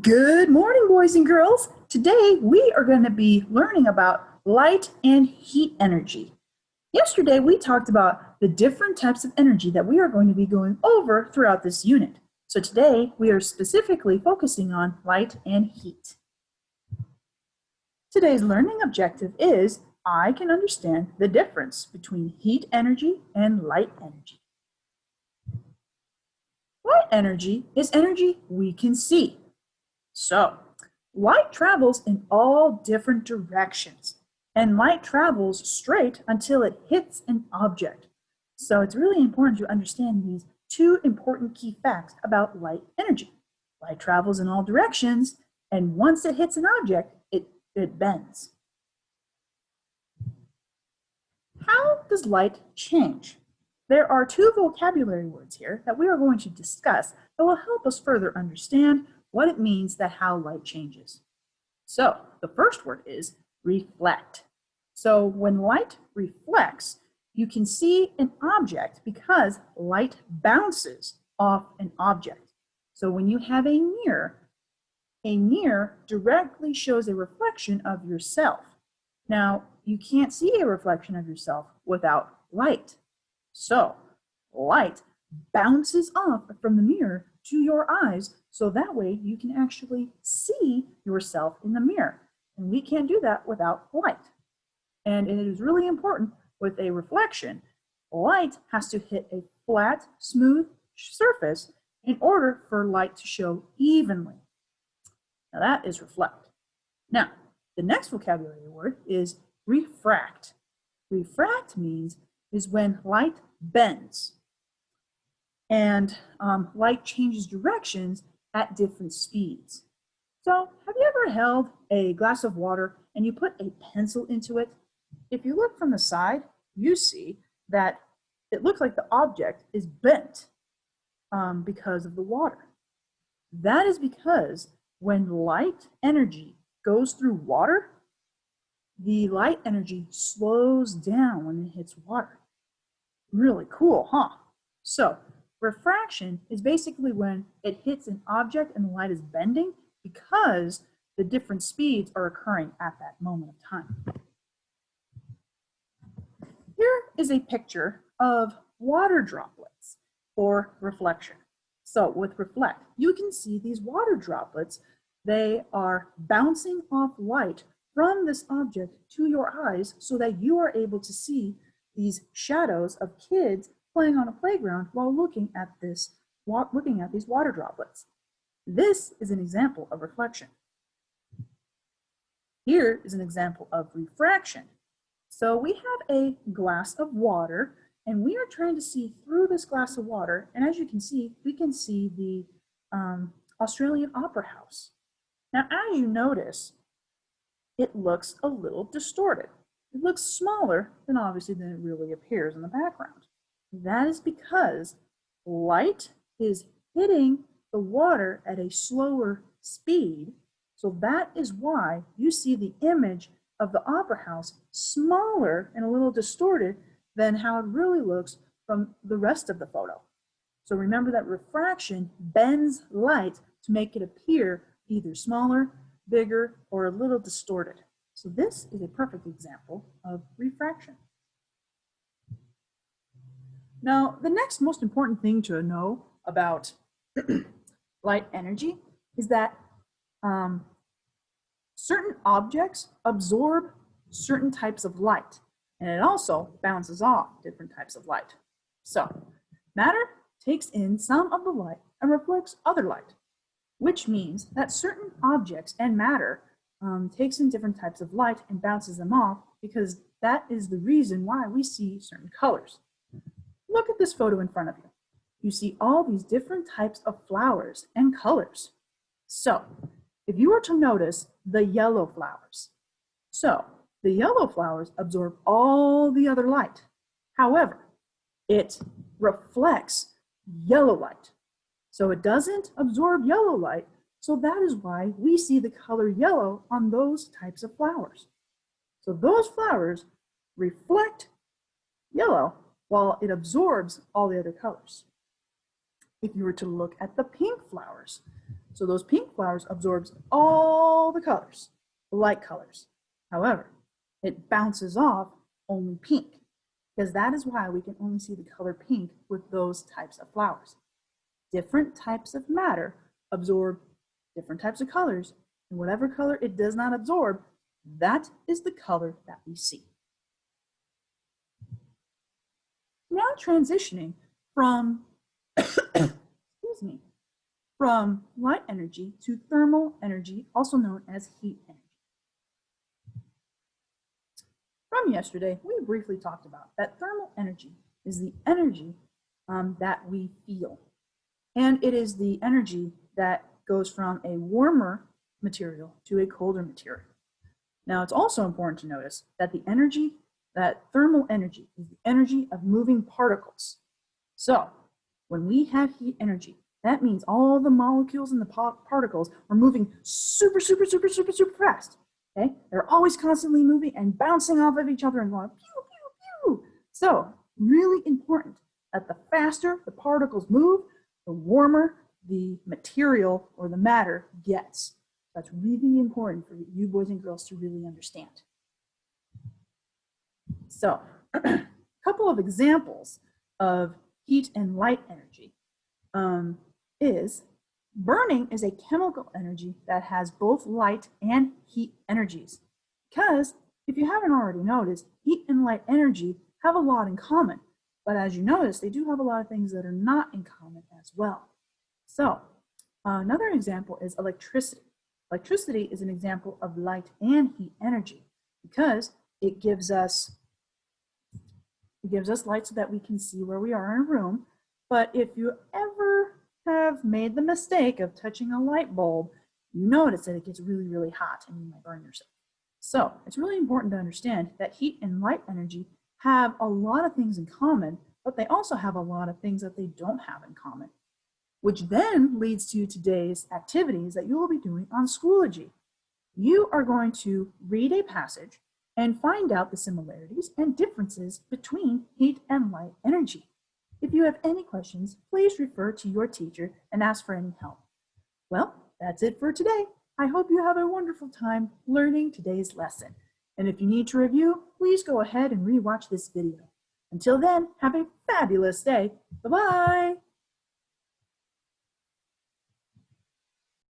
Good morning, boys and girls. Today we are going to be learning about light and heat energy. Yesterday we talked about the different types of energy that we are going to be going over throughout this unit. So today we are specifically focusing on light and heat. Today's learning objective is I can understand the difference between heat energy and light energy. Light energy is energy we can see. So, light travels in all different directions, and light travels straight until it hits an object. So it's really important to understand these two important key facts about light energy. Light travels in all directions, and once it hits an object, it bends. How does light change? There are two vocabulary words here that we are going to discuss that will help us further understand what it means that how light changes. So the first word is reflect. So when light reflects, you can see an object because light bounces off an object. So when you have a mirror directly shows a reflection of yourself. Now, you can't see a reflection of yourself without light. So light bounces off from the mirror to your eyes, so that way you can actually see yourself in the mirror. And we can't do that without light. And it is really important with a reflection. Light has to hit a flat, smooth surface in order for light to show evenly. Now that is reflect. Now, the next vocabulary word is refract. Refract means is when light bends and light changes directions at different speeds. So have you ever held a glass of water and you put a pencil into it? If you look from the side, you see that it looks like the object is bent because of the water. That is because when light energy goes through water, the light energy slows down when it hits water. Really cool, huh? So refraction is basically when it hits an object and the light is bending because the different speeds are occurring at that moment of time. Here is a picture of water droplets or reflection. So with reflect, you can see these water droplets. They are bouncing off light from this object to your eyes so that you are able to see these shadows of kids playing on a playground while looking at these water droplets. This is an example of reflection. Here is an example of refraction. So we have a glass of water and we are trying to see through this glass of water, and as you can see, we can see the Australian Opera House. Now as you notice, it looks a little distorted. It looks smaller than obviously than it really appears in the background. That is because light is hitting the water at a slower speed. So that is why you see the image of the opera house smaller and a little distorted than how it really looks from the rest of the photo. So remember that refraction bends light to make it appear either smaller, bigger, or a little distorted. So this is a perfect example of refraction. Now, the next most important thing to know about light energy is that certain objects absorb certain types of light, and it also bounces off different types of light. So, matter takes in some of the light and reflects other light, which means that certain objects and matter takes in different types of light and bounces them off, because that is the reason why we see certain colors. Look at this photo in front of you. You see all these different types of flowers and colors. So, if you were to notice the yellow flowers, so the yellow flowers absorb all the other light. However, it reflects yellow light. So it doesn't absorb yellow light, so that is why we see the color yellow on those types of flowers. So those flowers reflect yellow while it absorbs all the other colors. If you were to look at the pink flowers, So those pink flowers absorbs all the colors, the light colors. However, it bounces off only pink, because that is why we can only see the color pink with those types of flowers. Different types of matter absorb different types of colors, and whatever color it does not absorb, that is the color that we see. Now transitioning from, excuse me, from light energy to thermal energy, also known as heat energy. From yesterday, we briefly talked about that thermal energy is the energy that we feel. And it is the energy that goes from a warmer material to a colder material. Now, it's also important to notice that the energy, that thermal energy, is the energy of moving particles. So, when we have heat energy, that means all the molecules and the particles are moving super fast. Okay? They're always constantly moving and bouncing off of each other and going pew, pew, pew. So, really important that the faster the particles move, the warmer the material or the matter gets. That's really important for you boys and girls to really understand. So, a couple of examples of heat and light energy is burning is a chemical energy that has both light and heat energies. Because if you haven't already noticed, heat and light energy have a lot in common. But as you notice, they do have a lot of things that are not in common as well. So another example is electricity. Electricity is an example of light and heat energy because it gives us light so that we can see where we are in a room. But if you ever have made the mistake of touching a light bulb, you notice that it gets really hot and you might burn yourself. So it's really important to understand that heat and light energy have a lot of things in common, but they also have a lot of things that they don't have in common, which then leads to today's activities that you will be doing on Schoology. You are going to read a passage and find out the similarities and differences between heat and light energy. If you have any questions, please refer to your teacher and ask for any help. Well, that's it for today. I hope you have a wonderful time learning today's lesson. And if you need to review, please go ahead and rewatch this video. Until then, have a fabulous day. Bye-bye.